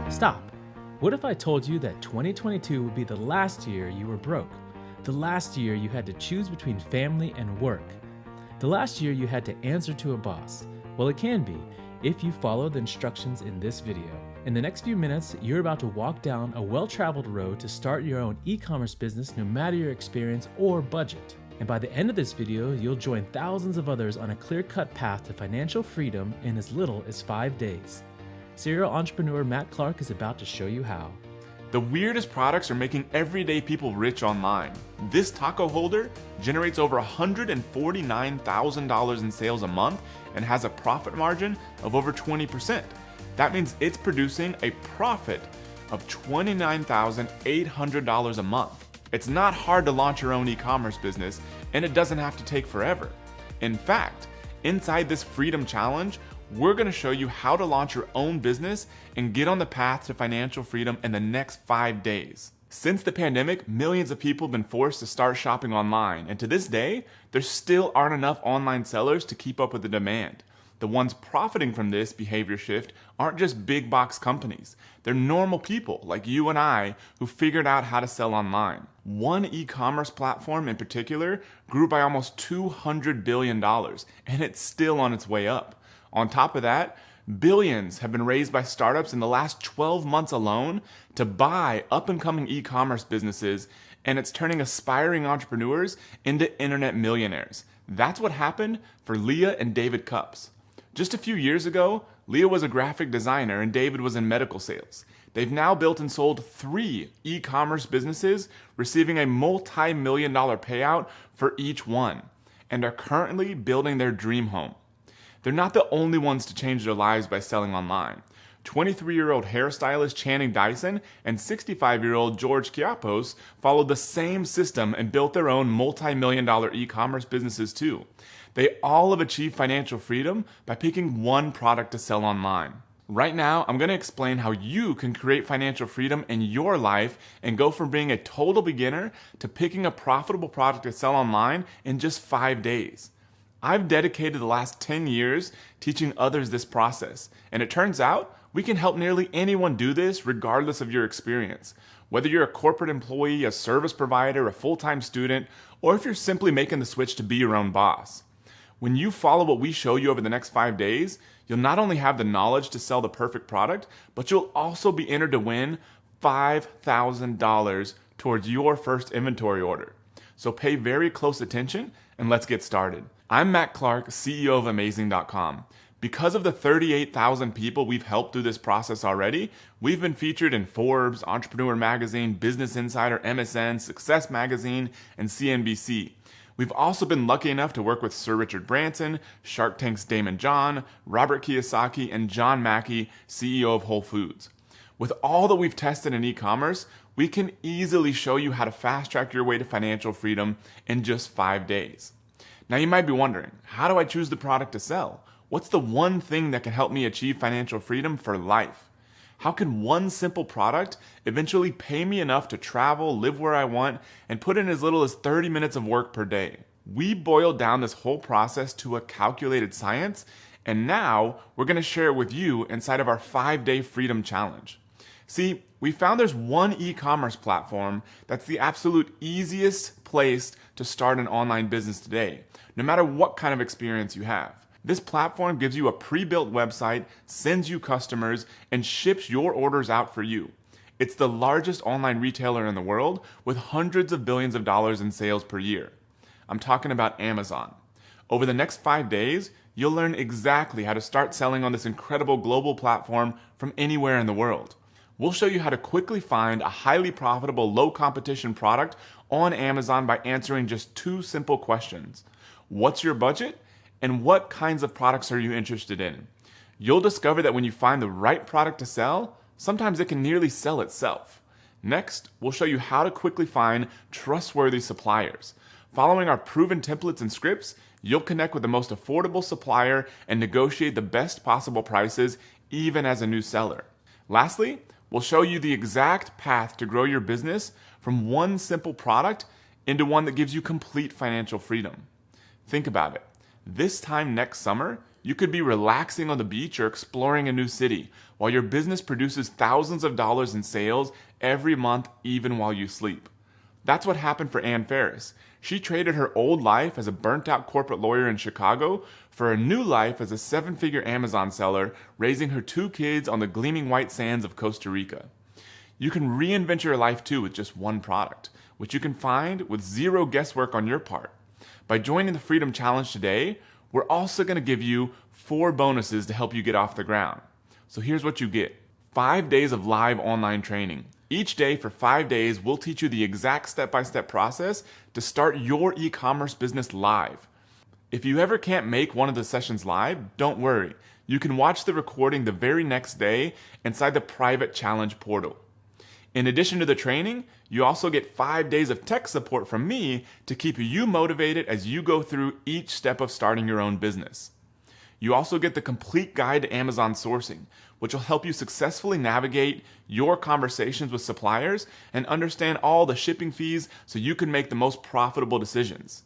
Stop. What if I told you that 2022 would be the last year you were broke? The last year you had to choose between family and work? The last year you had to answer to a boss? Well, it can be if you follow the instructions in this video. In the next few minutes, you're about to walk down a well-traveled road to start your own e-commerce business no matter your experience or budget. And by the end of this video, you'll join thousands of others on a clear-cut path to financial freedom in as little as 5 days. Serial entrepreneur Matt Clark is about to show you how. The weirdest products are making everyday people rich online. This taco holder generates over $149,000 in sales a month and has a profit margin of over 20%. That means it's producing a profit of $29,800 a month. It's not hard to launch your own e-commerce business, and it doesn't have to take forever. In fact, inside this Freedom Challenge, we're going to show you how to launch your own business and get on the path to financial freedom in the next 5 days. Since the pandemic, millions of people have been forced to start shopping online, and to this day, there still aren't enough online sellers to keep up with the demand. The ones profiting from this behavior shift aren't just big box companies. They're normal people like you and I who figured out how to sell online. One e-commerce platform in particular grew by almost $200 billion, and it's still on its way up. On top of that, billions have been raised by startups in the last 12 months alone to buy up-and-coming e-commerce businesses, and it's turning aspiring entrepreneurs into internet millionaires. That's what happened for Leah and David Cups. Just a few years ago, Leah was a graphic designer and David was in medical sales. They've now built and sold 3 e-commerce businesses, receiving a multi-million-dollar payout for each one, and are currently building their dream home. They're not the only ones to change their lives by selling online. 23-year-old hairstylist Channing Dyson and 65-year-old George Chiappos followed the same system and built their own multi-million-dollar e-commerce businesses too. They all have achieved financial freedom by picking one product to sell online. Right now, I'm going to explain how you can create financial freedom in your life and go from being a total beginner to picking a profitable product to sell online in just 5 days. I've dedicated the last 10 years teaching others this process, and it turns out we can help nearly anyone do this regardless of your experience. Whether you're a corporate employee, a service provider, a full-time student, or if you're simply making the switch to be your own boss. When you follow what we show you over the next 5 days, you'll not only have the knowledge to sell the perfect product, but you'll also be entered to win $5,000 towards your first inventory order. So pay very close attention and let's get started. I'm Matt Clark, CEO of Amazing.com. Because of the 38,000 people we've helped through this process already, we've been featured in Forbes, Entrepreneur Magazine, Business Insider, MSN, Success Magazine, and CNBC. We've also been lucky enough to work with Sir Richard Branson, Shark Tank's Daymond John, Robert Kiyosaki, and John Mackey, CEO of Whole Foods. With all that we've tested in e-commerce, we can easily show you how to fast-track your way to financial freedom in just 5 days. Now you might be wondering, how do I choose the product to sell? What's the one thing that can help me achieve financial freedom for life? How can one simple product eventually pay me enough to travel, live where I want, and put in as little as 30 minutes of work per day? We boiled down this whole process to a calculated science, and now we're going to share it with you inside of our 5-day Freedom Challenge. See, we found there's one e-commerce platform that's the absolute easiest place to start an online business today, no matter what kind of experience you have. This platform gives you a pre-built website, sends you customers, and ships your orders out for you. It's the largest online retailer in the world with hundreds of billions of dollars in sales per year. I'm talking about Amazon. Over the next 5 days, you'll learn exactly how to start selling on this incredible global platform from anywhere in the world. We'll show you how to quickly find a highly profitable, low competition product on Amazon by answering just 2 simple questions. What's your budget? And what kinds of products are you interested in? You'll discover that when you find the right product to sell, sometimes it can nearly sell itself. Next, we'll show you how to quickly find trustworthy suppliers. Following our proven templates and scripts, you'll connect with the most affordable supplier and negotiate the best possible prices even as a new seller. Lastly, we'll show you the exact path to grow your business from one simple product into one that gives you complete financial freedom. Think about it. This time next summer, You could be relaxing on the beach or exploring a new city, while your business produces thousands of dollars in sales every month, even while you sleep. That's what happened for Ann Ferris. She traded her old life as a burnt-out corporate lawyer in Chicago for a new life as a 7-figure Amazon seller, raising her 2 kids on the gleaming white sands of Costa Rica. You can reinvent your life too with just one product, which you can find with zero guesswork on your part. By joining the Freedom Challenge today, we're also going to give you 4 bonuses to help you get off the ground. So here's what you get. 5 days of live online training. Each day for 5 days, we'll teach you the exact step-by-step process to start your e-commerce business live. If you ever can't make one of the sessions live, don't worry. You can watch the recording the very next day inside the private challenge portal. In addition to the training, you also get 5 days of tech support from me to keep you motivated as you go through each step of starting your own business. You also get the complete guide to Amazon sourcing, which will help you successfully navigate your conversations with suppliers and understand all the shipping fees so you can make the most profitable decisions.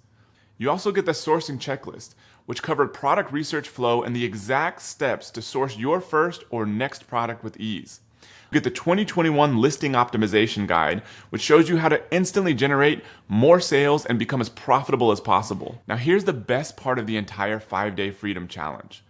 You also get the sourcing checklist, which covered product research flow and the exact steps to source your first or next product with ease. You get the 2021 listing optimization guide, which shows you how to instantly generate more sales and become as profitable as possible. Now here's the best part of the entire 5-day Freedom Challenge.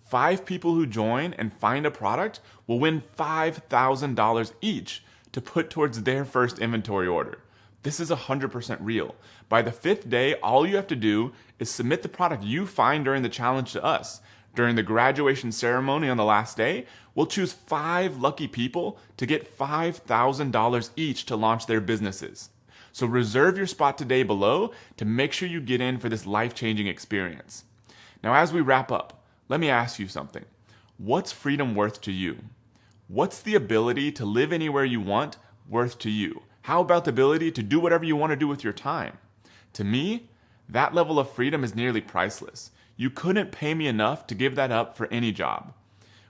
5 people who join and find a product will win $5,000 each to put towards their first inventory order. This is 100% real. By the 5th day, all you have to do is submit the product you find during the challenge to us. During the graduation ceremony on the last day, we'll choose 5 lucky people to get $5,000 each to launch their businesses. So reserve your spot today below to make sure you get in for this life-changing experience. Now, as we wrap up, let me ask you something. What's freedom worth to you? What's the ability to live anywhere you want worth to you? How about the ability to do whatever you want to do with your time? To me, that level of freedom is nearly priceless. You couldn't pay me enough to give that up for any job.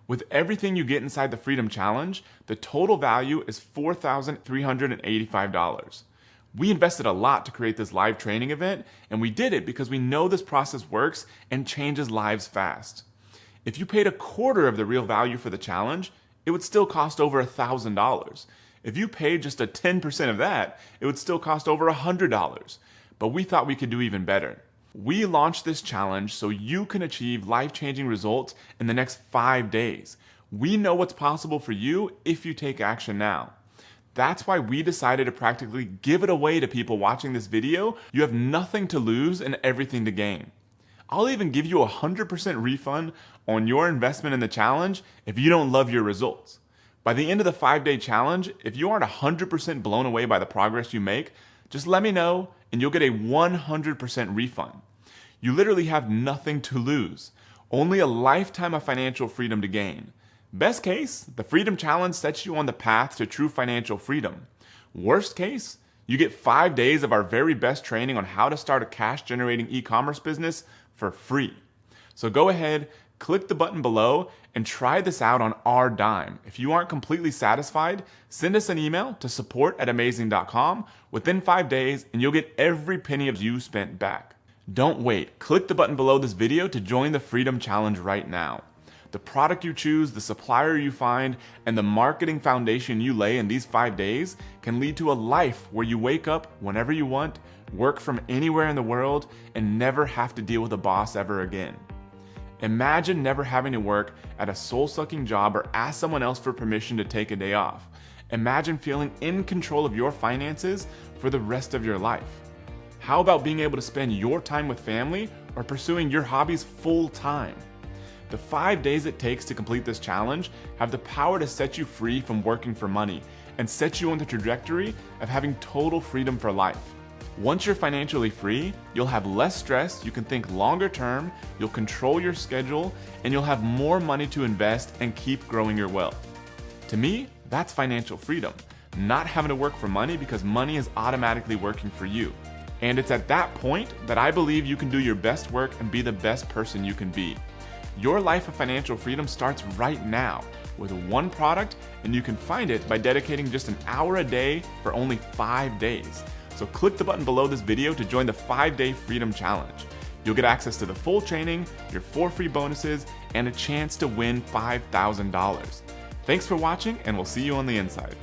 With everything you get inside the Freedom Challenge, the total value is $4,385. We invested a lot to create this live training event, and we did it because we know this process works and changes lives fast. If you paid a quarter of the real value for the challenge, it would still cost over $1,000. If you paid just a 10% of that, it would still cost over $100. But we thought we could do even better. We launched this challenge so you can achieve life-changing results in the next 5 days. We know what's possible for you if you take action now. That's why we decided to practically give it away to people watching this video. You have nothing to lose and everything to gain. I'll even give you a 100% refund on your investment in the challenge if you don't love your results. By the end of the 5-day challenge, if you aren't 100% blown away by the progress you make, just let me know and you'll get a 100% refund. You literally have nothing to lose, only a lifetime of financial freedom to gain. Best case, the Freedom Challenge sets you on the path to true financial freedom. Worst case, you get 5 days of our very best training on how to start a cash-generating e-commerce business for free. So go ahead, click the button below, and try this out on our dime. If you aren't completely satisfied, send us an email to support@amazing.com within 5 days, and you'll get every penny of you spent back. Don't wait. Click the button below this video to join the Freedom Challenge right now. The product you choose, the supplier you find, and the marketing foundation you lay in these 5 days can lead to a life where you wake up whenever you want, work from anywhere in the world, and never have to deal with a boss ever again. Imagine never having to work at a soul-sucking job or ask someone else for permission to take a day off. Imagine feeling in control of your finances for the rest of your life. How about being able to spend your time with family or pursuing your hobbies full time? The 5 days it takes to complete this challenge have the power to set you free from working for money and set you on the trajectory of having total freedom for life. Once you're financially free, you'll have less stress, you can think longer term, you'll control your schedule, and you'll have more money to invest and keep growing your wealth. To me, that's financial freedom, not having to work for money because money is automatically working for you. And it's at that point that I believe you can do your best work and be the best person you can be. Your life of financial freedom starts right now with one product, and you can find it by dedicating just an hour a day for only 5 days. So click the button below this video to join the 5-day Freedom Challenge. You'll get access to the full training, your 4 free bonuses, and a chance to win $5,000. Thanks for watching, and we'll see you on the inside.